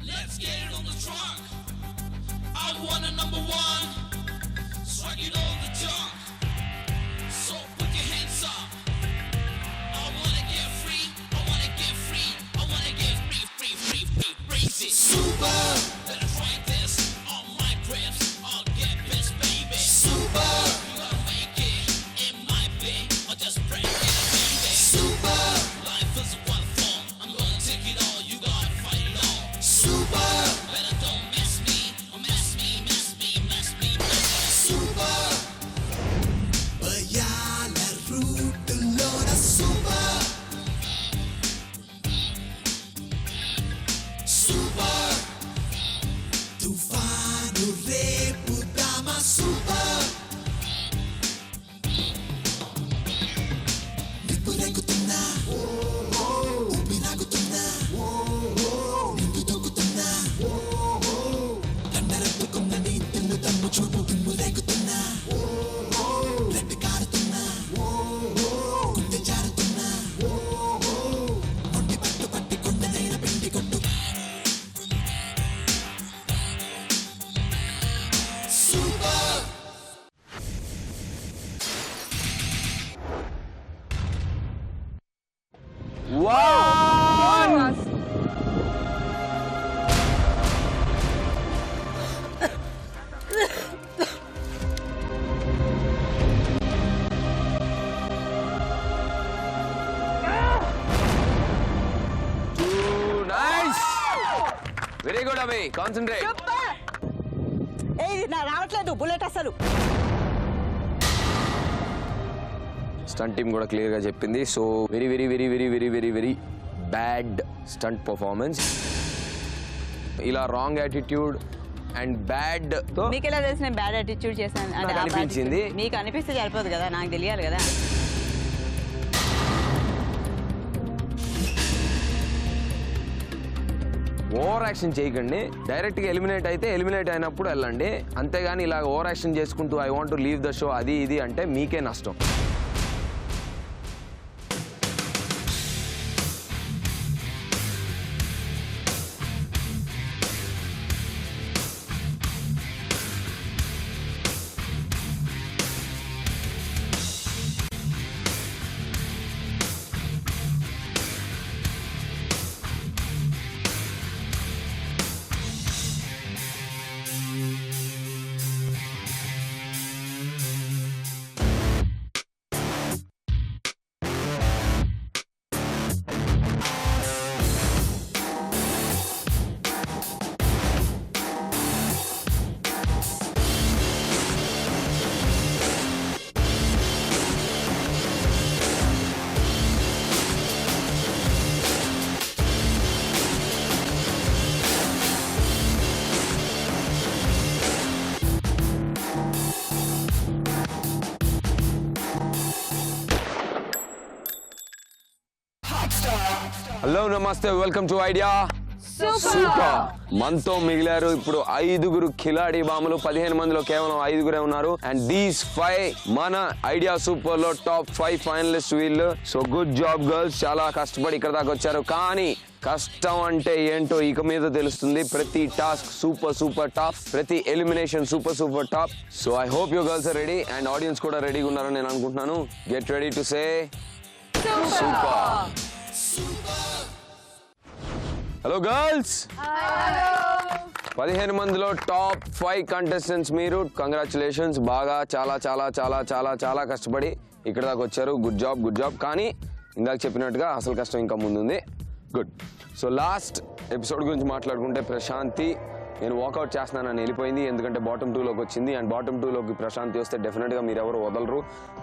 Let's get it on the trunk. I want a number one. Strike it on the junk. So put your hands up. I wanna get free. I wanna get free. I wanna get free. Raise it. Super. Let's try this on my grips. I'll get pissed, baby. Super. You gotta make it. It might be. Or just break it, baby. Super. Life is one form. I'm gonna take it all. You gotta fight it all. Super. Better don't mess me. Mess me. Super. Bayala root Lord super. Super. Tufanu repu dama super. Nipuregutunna. Upiragutunna. Nindu dokutunna. Kandarattukunna నీ తిన్ను తమ్ము చూపు నిప్పురేగుతున్నా. Blood కారుతున్నా. గుండె జారుతున్నా. మొండి పట్టు పట్టి కొండనైన పిండి కొట్టు. Super. Very good అభి concentrate. నా రావట్లేదు బుల్లెట్ అసలు. స్టంట్ టీమ్ కూడా క్లియర్ గా చెప్పింది. So very very very very very very very bad stunt performance. ఇలా రాంగ్ యాటిట్యూడ్ అండ్ బ్యాడ్ మీకు ఎలా తెలిసిన బ్యాడ్ యాటిట్యూడ్ చేశాను నాకు అనిపించింది. మీకు అనిపిస్తే సరిపోదు కదా, నాకు తెలియాలి కదా. ఓవర్ యాక్షన్ చేయకండి. డైరెక్ట్ గా ఎలిమినేట్ అయితే ఎలిమినేట్ అయినప్పుడు వెళ్ళండి. అంతేగాని ఇలా ఓవర్ యాక్షన్ చేసుకుంటూ I want to leave the show అది ఇది అంటే మీకే నష్టం. హలో నమస్తే, వెల్కమ్ టు ఐడియా సూపర్. మనతో మిగిలారు ఇప్పుడు 5 ఖిలాడి బాములు. 15 మందిలో కేవలం 5 ఉన్నారు. అండ్ దీస్ 5 మన ఐడియా సూపర్ లో టాప్ 5 ఫైనలిస్ట్ వీళ్ళు. సో గుడ్ జాబ్ గర్ల్స్, చాలా కష్టపడి ఇక్కడ దాకా వచ్చారు. కానీ కష్టం అంటే ఏంటో ఇక మీద తెలుస్తుంది. ప్రతి టాస్క్ సూపర్ సూపర్ టాప్, ప్రతి elimination super super top. So I hope you girls are ready and audience కూడా రెడీగా ఉన్నారని నేను అనుకుంటున్నాను. Get ready to say super. Hello girls, 15 మందిలో టాప్ 5 కంటెస్టెంట్స్ మీరు. కంగ్రాచులేషన్స్, బాగా చాలా చాలా చాలా చాలా చాలా కష్టపడి ఇక్కడ దాకా వచ్చారు. Good job good job. కానీ ఇందాక చెప్పినట్టుగా అసలు కష్టం ఇంకా ముందుంది. గుడ్. సో లాస్ట్ ఎపిసోడ్ గురించి మాట్లాడుకుంటే ప్రశాంతి నేను వాకౌట్ చేస్తున్నానని వెళ్ళిపోయింది. ఎందుకంటే బాటమ్ 2లోకి వచ్చింది. అండ్ బాటమ్ 2లోకి ప్రశాంతి వస్తే డెఫినెట్గా మీరు ఎవరు వదలరు,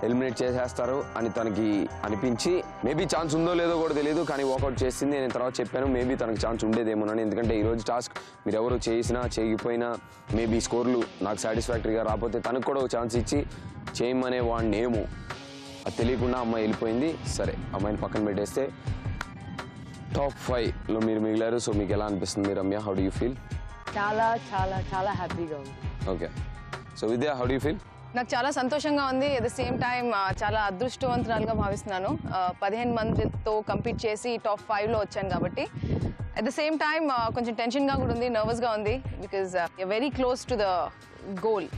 ఎలిమినేట్ చేసేస్తారు అని తనకి అనిపించి, మేబీ ఛాన్స్ ఉందో లేదో కూడా తెలియదు, కానీ వాకౌట్ చేసింది. నేను తర్వాత చెప్పాను మేబీ తనకి ఛాన్స్ ఉండేదేమోనని. ఎందుకంటే ఈరోజు టాస్క్ మీరు ఎవరు చేసినా చేయకపోయినా మేబీ స్కోర్లు నాకు సాటిస్ఫాక్టరీగా రాకపోతే తనకు కూడా ఒక ఛాన్స్ ఇచ్చి చేయమనే వాడినేమో, అది తెలియకుండా అమ్మాయి వెళ్ళిపోయింది. సరే, అమ్మాయిని పక్కన పెట్టేస్తే టాప్ 5లో మీరు మిగిలారు. సో మీకు ఎలా అనిపిస్తుంది Ramya? How do you feel? చాలా చాలా చాలా హ్యాపీగా ఉంది. Okay. So Vidya, how do you feel? నాకు చాలా సంతోషంగా ఉంది. అట్ ద సేమ్ టైం చాలా అదృష్టవంతురాలుగా భావిస్తున్నాను. 15 మందితో కంపీట్ చేసి టాప్ 5లో వచ్చాను కాబట్టి. అట్ ద సేమ్ టైం కొంచెం టెన్షన్గా కూడా ఉంది, నర్వస్గా ఉంది. Because very close to the goal.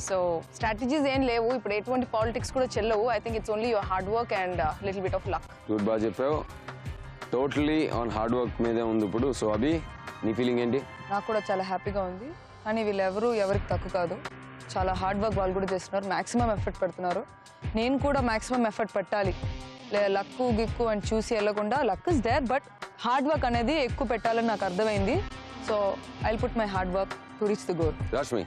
So strategies ఏం లేవు ఇప్పుడు, ఎటువంటి పాలిటిక్స్ కూడా చెల్లవు. I think it's only your hard work and little bit of luck. Good, బాగా చెప్పావు. టోటలీ ఆన్ హార్డ్ వర్క్ మీదే ఉంది ఇప్పుడు. సో అభి, నీ ఫీలింగ్ ఏంటి? నాకు కూడా చాలా హ్యాపీగా ఉంది. కానీ వీళ్ళెవరూ ఎవరికి తక్కువ కాదు. చాలా హార్డ్ వర్క్ వాళ్ళు కూడా చేస్తున్నారు, మ్యాక్సిమం ఎఫర్ట్ పెడుతున్నారు. నేను కూడా మ్యాక్సిమం ఎఫర్ట్ పెట్టాలి. లక్కు గిక్కు అని చూసి వెళ్ళకుండా, luck is there but hard work అనేది ఎక్కువ పెట్టాలని నాకు అర్థమైంది. So I will put my hard work to reach the goal. Rashmi?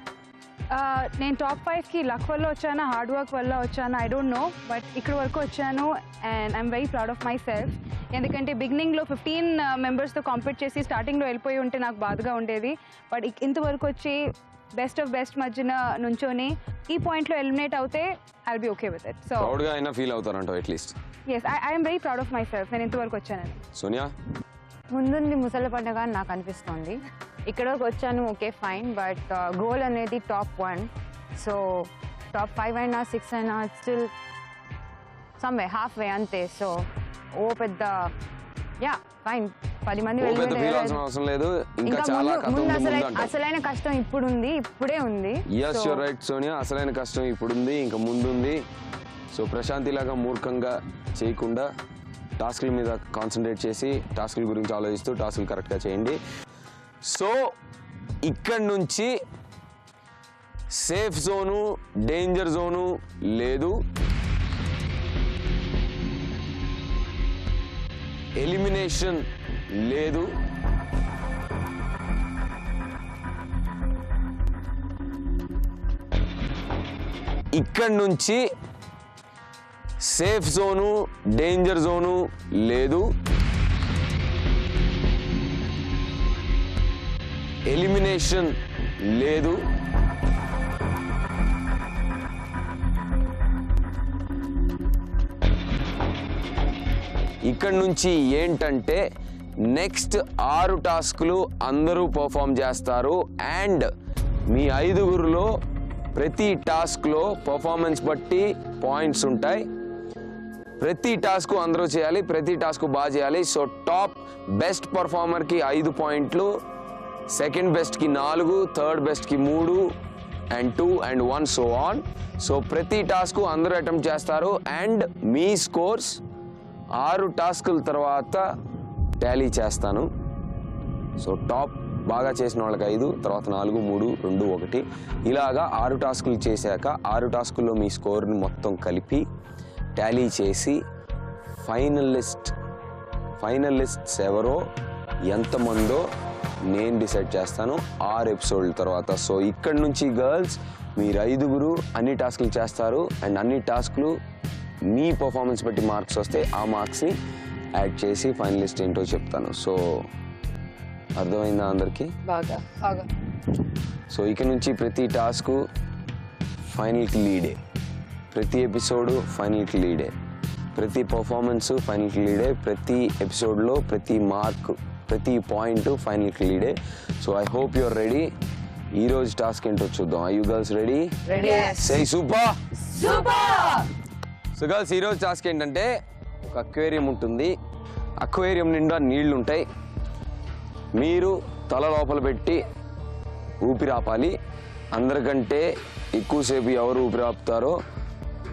నేను టాప్ 5కి లక్ వల్ల వచ్చాను, హార్డ్ వర్క్ వల్ల వచ్చాను, ఐ డోంట్ నో. బట్ ఇక్కడ వరకు వచ్చాను and I'm very proud of my self. ఎందుకంటే బిగినింగ్లో 15 మెంబర్స్తో కాంపీట్ చేసి స్టార్టింగ్లో వెళ్ళిపోయి ఉంటే నాకు బాధగా ఉండేది. బట్ ఇంతవరకు వచ్చి బెస్ట్ ఆఫ్ బెస్ట్ మధ్యన నుంచొని ఈ పాయింట్లో ఎలిమినేట్ అవుతే I will be okay with it. So ప్రౌడ్గా అయినా ఫీల్ అవుతారంటావు at least? Yes, I'm very proud of myself. నేను ఇంతవరకు వచ్చానని. సోనియా? ముందుంది ముసలి పండుగ అని నాకు అనిపిస్తుంది. ఇక్కడ వరకు వచ్చాను, ఓకే ఫైన్. బట్ గోల్ అనేది టాప్ 1. సో టాప్ 5 అయినా 6 అయినా స్టిల్ సమ్వే హాఫ్ వే అంతే. సో ఓ పెద్ద యా ఫైన్. 10 మంది అవసరం లేదు, ఇంకా చాలా అసలైన కష్టం ఇప్పుడు ఉంది, ఇప్పుడే ఉంది. yes you're right సోనియా, అసలైన కష్టం ఇప్పుడు ఉంది, ఇంకా ముందుంది. సో ప్రశాంతిలాగా మూర్ఖంగా చేయకుండా టాస్క్ల మీద కాన్సన్ట్రేట్ చేసి టాస్క్ల గురించి ఆలోచిస్తూ టాస్క్లు కరెక్ట్గా చేయండి. సో ఇక్కడి నుంచి సేఫ్ జోను, డేంజర్ జోను లేదు, ఎలిమినేషన్ లేదు. ఇక్కడి నుంచి సేఫ్ జోను, డేంజర్ జోను లేదు, ఎలిమినేషన్ లేదు. ఇక్కడ నుంచి ఏంటంటే నెక్స్ట్ 6 టాస్కులు అందరూ పర్ఫామ్ చేస్తారు అండ్ మీ 5గురిలో ప్రతి టాస్క్లో పర్ఫార్మెన్స్ బట్టి పాయింట్స్ ఉంటాయి. ప్రతి టాస్క్ అందరూ చేయాలి, ప్రతి టాస్క్ బాగా చేయాలి. సో టాప్ బెస్ట్ పర్ఫార్మర్కి 5 పాయింట్లు, సెకండ్ బెస్ట్కి 4, థర్డ్ బెస్ట్కి 3 and 2 and 1 so on. So ప్రతి టాస్క్ అందరూ అటెంప్ట్ చేస్తారు అండ్ మీ స్కోర్స్ 6 టాస్కుల తర్వాత టాలీ చేస్తాను. సో టాప్ బాగా చేసిన వాళ్ళకి 5, తర్వాత 4, 3, 2, 1 ఇలాగా 6 టాస్కులు చేశాక 6 టాస్కుల్లో మీ స్కోర్ని మొత్తం కలిపి టాలీ చేసి ఫైనలిస్ట్స్ ఎవరో ఎంతమందో నేను డిసైడ్ చేస్తాను 6 ఎపిసోడ్ల తర్వాత. సో ఇక్కడి నుంచి గర్ల్స్ మీరు 5గురు అన్ని టాస్కులు చేస్తారు అండ్ అన్ని టాస్కులు మీ పర్ఫార్మెన్స్ బట్టి మార్క్స్ వస్తే ఆ మార్క్స్ని యాడ్ చేసి ఫైనలిస్ట్ ఏంటో చెప్తాను. సో అర్థమైందా అందరికీ? బాగా. సో ఇక నుంచి ప్రతి టాస్కు ఫైనల్కి లీడే, ప్రతి ఎపిసోడు ఫైనల్కి లీడే, ప్రతి పర్ఫార్మెన్సు ఫైనల్కి లీడే, ప్రతి ఎపిసోడ్లో ప్రతి మార్క్, ప్రతి పాయింట్ ఫైనల్కి లీడే. So I hope you're ready. ఈరోజు టాస్క్ ఏంటో చూద్దాం. Are you girls ready? Say super. So girls ఈరోజు టాస్క్ ఏంటంటే ఒక అక్వేరియం ఉంటుంది, అక్వేరియం నిండా నీళ్లు ఉంటాయి. మీరు తల లోపల పెట్టి ఊపిరి ఆపాలి. అందరికంటే ఎక్కువసేపు ఎవరు ఊపిరి ఆపుతారో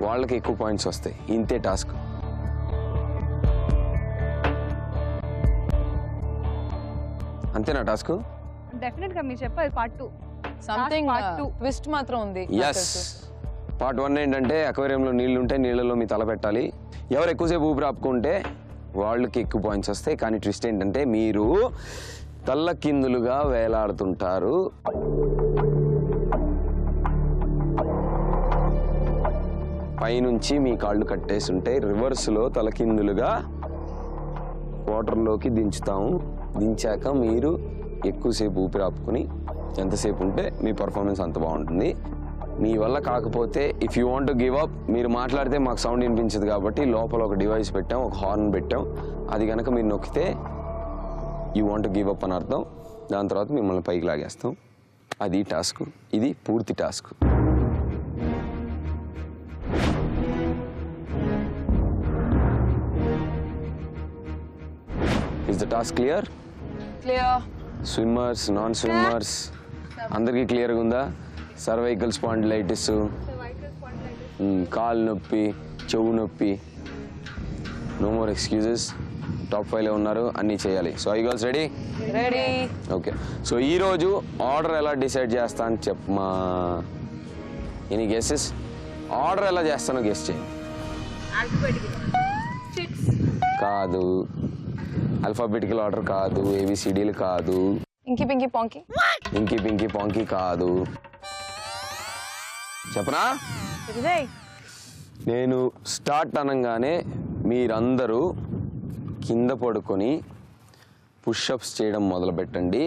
వాళ్ళకి ఎక్కువ పాయింట్స్ వస్తాయి. ఇంతే టాస్క్. అంతేనా టాస్క్? డెఫినెట్గా మీరు చెప్పాలి పార్ట్ 2. సంథింగ్ ట్విస్ట్ మాత్రం ఉంది. ఎస్, పార్ట్ 1 ఏంటంటే అక్వేరియంలో నీళ్లు ఉంటాయి, నీళ్ళలో మీ తల పెట్టాలి. ఎవరు ఎక్కువసేపు ఊపిరి ఆపుకుంటే వాళ్ళకి ఎక్కువ పాయింట్స్ వస్తాయి. కానీ ట్విస్ట్ ఏంటంటే మీరు తల్లకిందులుగా వేలాడుతుంటారు. పైనుంచి మీ కాళ్ళు కట్టేసి ఉంటాయి, రివర్స్లో తలకిందులుగా వాటర్లోకి దించుతాము. దించాక మీరు ఎక్కువసేపు ఊపిరి ఆపుకుని ఎంతసేపు ఉంటే మీ పర్ఫార్మెన్స్ అంత బాగుంటుంది. మీ వల్ల కాకపోతే if you want to give up, మీరు మాట్లాడితే మాకు సౌండ్ వినిపించదు కాబట్టి లోపల ఒక డివైస్ పెట్టాం, ఒక హార్న్ పెట్టాం. అది కనుక మీరు నొక్కితే you want to give up అని అర్థం. దాని తర్వాత మిమ్మల్ని పైకి లాగేస్తాం. అది టాస్క్. ఇది పూర్తి task. Is the task clear? Clear. Swimmers, non swimmers అందరికీ క్లియర్గా ఉందా? సర్వైకల్ స్పాండిలైటిస్, కాలు నొప్పి, చెవు నొప్పి, నో మోర్ ఎక్స్క్యూజెస్. టాప్ 5లో ఉన్నారు, అన్నీ చేయాలి. So are girls ready? Ready. Okay. So ఈరోజు ఆర్డర్ ఎలా డిసైడ్ చేస్తా అని చెప్పమా. Any guesses? ఆర్డర్ ఎలా చేస్తానో గెస్ చేయండి. కాదు, ఆల్ఫాబెటికల్ ఆర్డర్ కాదు, ఏబిసిడీలు కాదు, ఇంకి పింకి పాంకి. ఇంకి పింకి పాంకి కాదు. చెప్పనా? నేను స్టార్ట్ అనగానే మీరందరూ కింద పడుకొని పుషప్స్ చేయడం మొదలు పెట్టండి.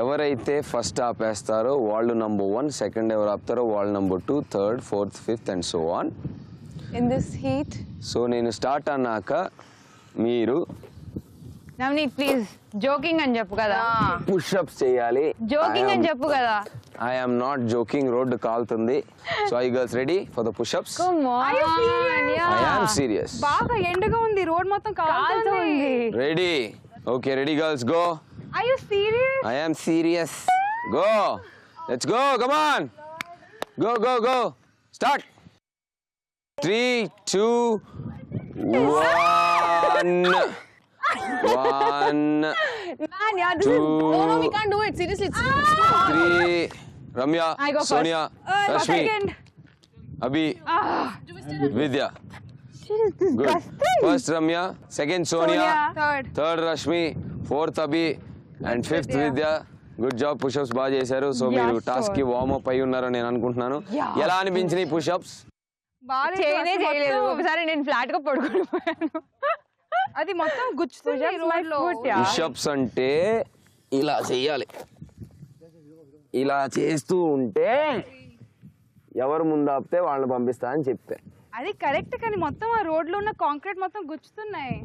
ఎవరైతే ఫస్ట్ ఆపేస్తారో వాళ్ళు నంబర్ 1, సెకండ్ ఎవరు ఆపుతారో వాళ్ళు number 2, third, fourth, fifth and so on. In this heat. So నేను స్టార్ట్ అన్నాక మీరు నవనీత్ ప్లీజ్ జోకింగ్ అని చెప్పు కదా. పుషప్స్ చేయాలి. జోకింగ్ అని చెప్పు కదా. I am not joking. Road కాలుతుంది. So are girls ready for the pushups? I am serious. బాగా ఎండగా ఉంది, రోడ్ మొత్తం కాలుతుంది. Ready? Okay, ready girls, go. Are you serious? I am serious. Go. Let's go. Come on. Go, go, go. Start. 3, 2, 1. 1, Man, yeah, this 2, is... No, we can't do it. Seriously, it's too hard. 3. Ramya, I go first. Sonia, Rashmi, Second. Abhi, Vidya. Good. First Ramya, second Sonia, third Rashmi, fourth Abhi and fifth Vidya. Good job. Push-ups బాగా చేశారు. So మీరు task కి warm up అయి ఉన్నారని నేను అనుకుంటున్నాను. ఎలా అనిపించినాయి push-ups? చేయలేదు. ఒకసారి నేను ఫ్లాట్ గా పడుకునిపోయాను. అది మొత్తం గుచ్చుతుంది రోడ్లో. పుషప్స్ అంటే ఇలా చెయ్యాలి. ఇలా చేస్తూ ఉంటే ఎవరు ముందు ఆపితే వాళ్ళని పంపిస్తా అని చెప్పా. అది కరెక్ట్, కానీ మొత్తం ఆ రోడ్ లో ఉన్న కాంక్రీట్ మొత్తం గుచ్చుతున్నాయి.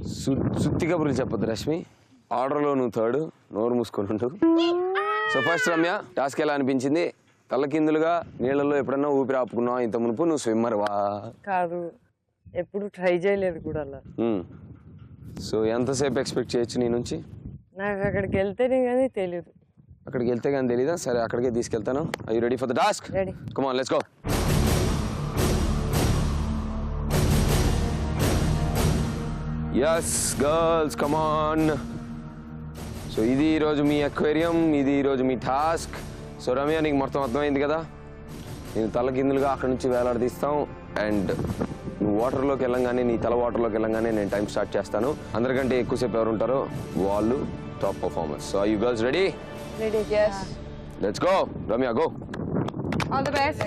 సుత్తి కబుర్లు చెప్పొద్దు రష్మి. ఆర్డర్లో నువ్వు థర్డ్, నోరు మూసుకొని ఉండు. సో ఫస్ట్ రమ్య, టాస్క్ ఎలా అనిపించింది? తలకిందులుగా నీళ్ళల్లో ఎప్పుడన్నా ఊపిరి ఆపుకున్నావు ఇంత మునుపు? నువ్వు స్విమ్మర్ వా? కాదు, ఎప్పుడు ట్రై చేయలేదు కూడా అలా. సో ఎంతసేపు ఎక్స్పెక్ట్ చేయొచ్చు నీ నుంచి? నాకు అక్కడికి వెళ్తేనే కానీ తెలియదు. అక్కడికి వెళ్తే కానీ తెలీదా? సరే, అక్కడికే తీసుకెళ్తాను. I you ready for the task? Ready. Come on, let's go. yes girls, come on. So ఇది ఈరోజు మీ అక్వేరియం, ఇది ఈరోజు మీ టాస్క్. సో రమ్య, నీకు మొత్తం అర్థమైంది కదా? నేను తలకిందులుగా అక్కడి నుంచి వేలాడదీస్తాం అండ్ నువ్వు వాటర్లోకి వెళ్ళంగానే, నీ తల వాటర్లోకి వెళ్ళంగానే నేను టైం స్టార్ట్ చేస్తాను. అందరికంటే ఎక్కువసేపు ఎవరు ఉంటారో వాళ్ళు top performers. So are you girls ready? Ready. Yes. Let's go. Ramya, go. All the best.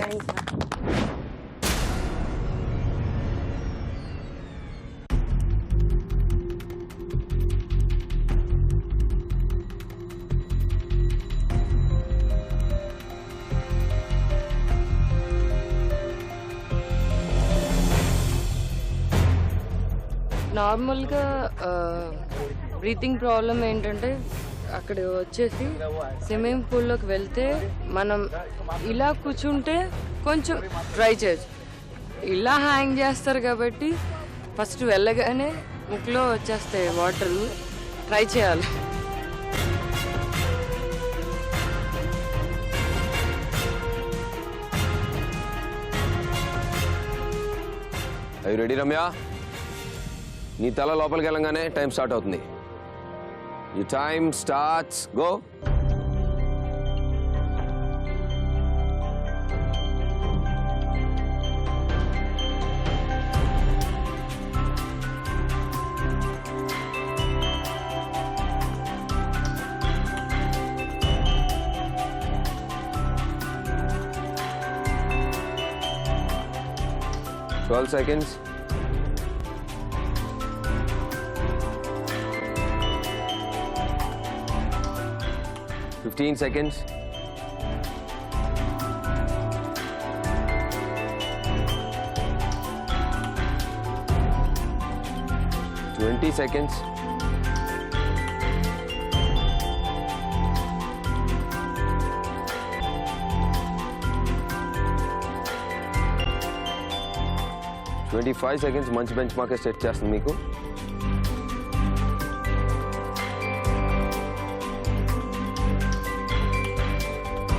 నార్మల్గా బ్రీతింగ్ ప్రాబ్లం ఏంటంటే అక్కడ వచ్చేసి స్విమ్మింగ్ పూల్లోకి వెళ్తే మనం ఇలా కూర్చుంటే కొంచెం ట్రై చేయొచ్చు. ఇలా హ్యాంగ్ చేస్తారు కాబట్టి ఫస్ట్ వెళ్ళగానే ముక్కులో వచ్చేస్తాయి వాటర్. ట్రై చేయాలి. I ready Ramya? నీ తల లోపలికి వెళ్ళంగానే టైం స్టార్ట్ అవుతుంది. ఈ time starts, go. Twelve seconds. 15 seconds. 20 seconds. 25 seconds. మంచి బెంచ్ మార్క్ సెట్ చేస్తుంది మీకు.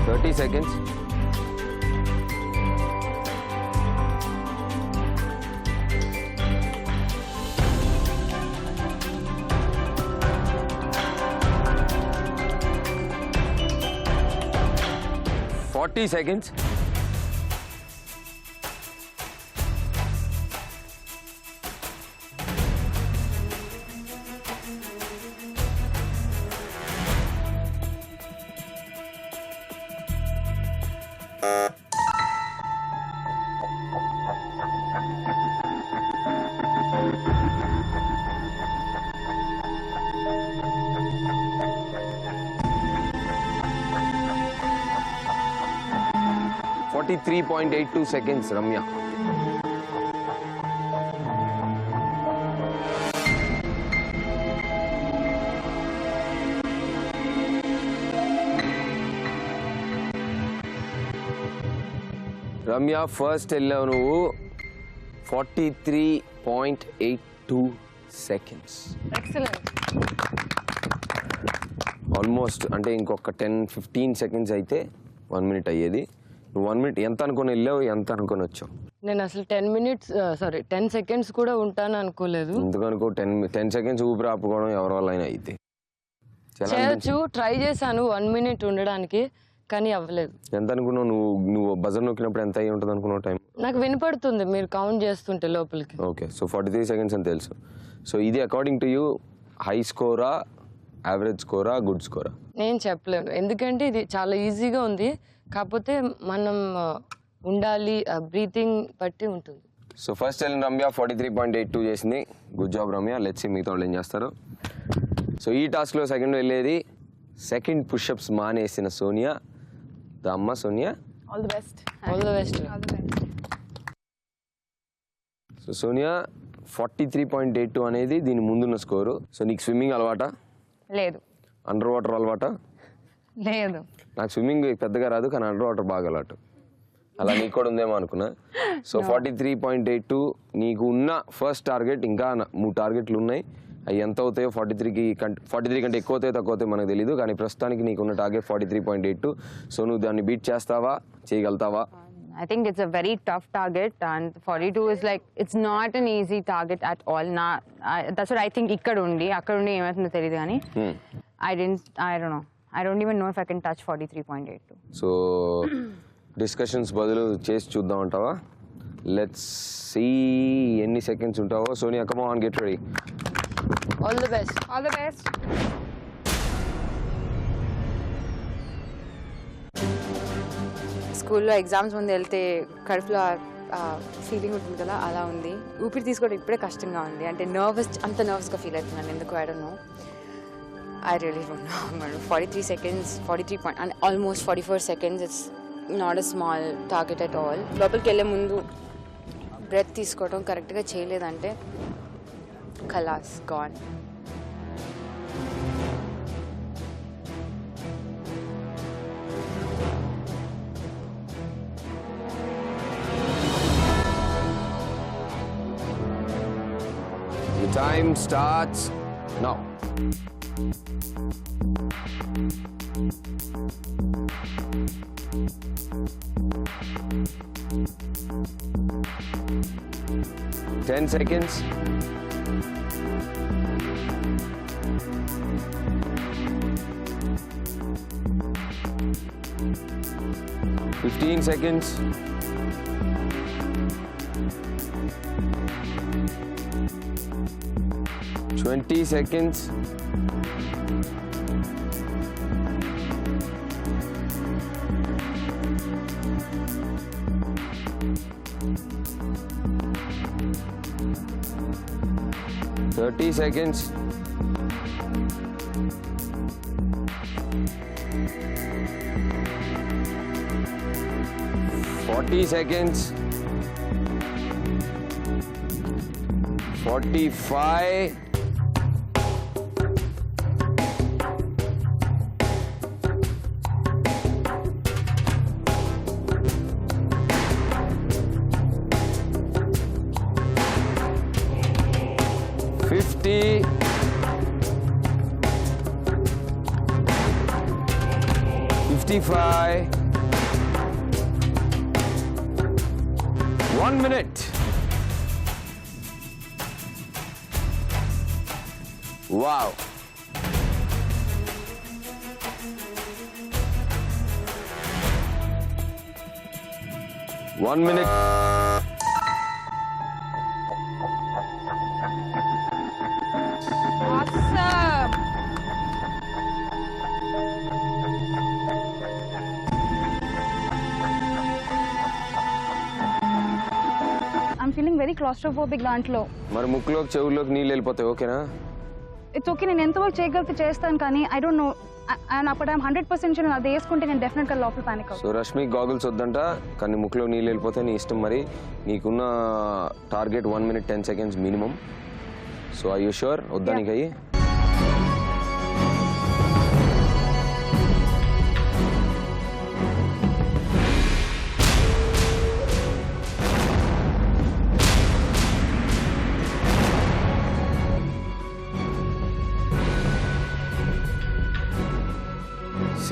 30 seconds. Forty seconds. .82 seconds, Ramya. Ramya, first వెళ్ళావు నువ్వు 43.82 seconds. ఎక్సలెంట్. ఆల్మోస్ట్ అంటే ఇంకొక 10-15 seconds అయితే 1 minute అయ్యేది. నువ్వు 1 minute ఎంత అనుకుని వెళ్ళావు, ఎంత అనుకుని వచ్చావు? నేను అసలు 10 seconds కూడా ఉంటాను అనుకోలేదు. ఎందుకనుకో 10 seconds ఊపిరి ఆపుకోవడం ఎవరి వల్ల అయినా అయితే చేయొచ్చు, ట్రై చేశాను 1 minute ఉండడానికి, కానీ అవ్వలేదు. ఎంత అనుకున్నావు నువ్వు బజర్ నొక్కినప్పుడు ఎంత అయ్యి ఉంటుంది అనుకున్నావు టైం? నాకు వినపడుతుంది మీరు కౌంట్ చేస్తుంటే లోపలికి. ఓకే, సో 43 seconds అని తెలుసు. సో ఇది అకార్డింగ్ టు యూ హై స్కోరా, యావరేజ్ స్కోరా, గుడ్ స్కోరా? నేను చెప్పలేను, ఎందుకంటే ఇది చాలా ఈజీగా ఉంది, కాకపోతే మనం ఉండాలి, బ్రీతింగ్ బట్టి ఉంటుంది. సో ఫస్ట్ వెళ్ళిన రమ్య 43.82 చేసింది. Good job Ramya. Let's see మిగతా వాళ్ళు ఏం చేస్తారు. సో ఈ టాస్క్లో సెకండ్ వెళ్ళేది సెకండ్ పుషప్స్ మానేసిన సోనియా. అమ్మ Sonia, all the best. All the best. So Sonia 43.82 అనేది దీని ముందున్న స్కోరు. సో నీకు స్విమ్మింగ్ అలవాటా? లేదు. అండర్ వాటర్ అలవాటా? లేదు. నాకు స్విమ్మింగ్ పెద్దగా రాదు, కానీ అండర్ వాటర్ బాగా అలవాటు. అలా నీకు కూడా ఉందేమో అనుకున్నా. సో 43.82 నీకు ఉన్న ఫస్ట్ టార్గెట్. ఇంకా 3 టార్గెట్లు ఉన్నాయి. అవి ఎంత అవుతాయో 43 కంటే ఎక్కువ అవుతాయో తక్కువ అవుతాయో మనకు తెలీదు, కానీ ప్రస్తుతానికి నీకున్న టార్గెట్ 43.82. సో నువ్వు దాన్ని బీట్ చేస్తావా, చేయగలుగుతావా? I think it's a very tough target, and 42 is like, it's not an easy target at all. That's what I think ikkada undi emaitundo teliyadu gaani I don't know. I don't even know if I can touch 43.82. So discussions బదులు చేసి చూద్దాం అంటావా? Let's see ఎన్ని seconds ఉంటావో. Sonia, come on, get ready. All the best. All the best. స్కూల్లో exams ముందు వెళ్తే కడుపులో ఫీలింగ్ ఉంటుంది కదా, అలా ఉంది. ఊపిరి తీసుకోవడం ఇప్పుడే కష్టంగా ఉంది, అంటే అంత నర్వస్గా ఫీల్ అవుతున్నాను ఎందుకు, I don't know. I really don't know. 43 seconds, 43 and almost 44 seconds. It's not a small target at all. లోపలికి వెళ్ళే ముందు బ్రెత్ తీసుకోవడం కరెక్ట్గా చేయలేదంటే ఖలాస్, gone. The time starts now. Ten seconds. Fifteen seconds. 20 seconds. 30 seconds. 40 seconds. 45. 50. 55. 1 minute. Wow. One minute. Awesome. I'm feeling very claustrophobic దాంట్లో. మరి ముక్కులోకి చెవుల్లోకి నీళ్ళు వెళ్ళిపోతాయి, ఓకేనా? ఇట్స్ ఓకే, నేను ఎంతవరకు చేయగలిగితే చేస్తాను, కానీ ఐ డోంట్ నో. అండ్ అప్పుడు ఐమ్ 100% నేను అది వేసుకుంటే నేను డెఫినెట్గా లోపల పానిక్ అవుతాను. సో రష్మి గాగుల్స్ వద్దంట, కానీ ముక్కులో నీళ్ళు వెళ్ళిపోతే నీ ఇష్టం. మరి నీకున్న target 1 minute 10 seconds minimum. So I you sure? వద్దా నీకు అయ్యి?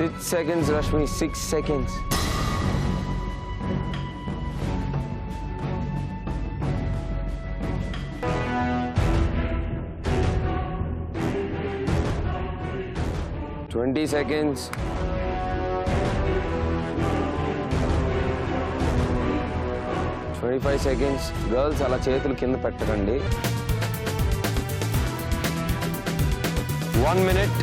Six seconds, Rashmi. 6 seconds. Twenty seconds. 25 seconds. Girls, అలా చేతులు కింద పెట్టకండి. 1 minute.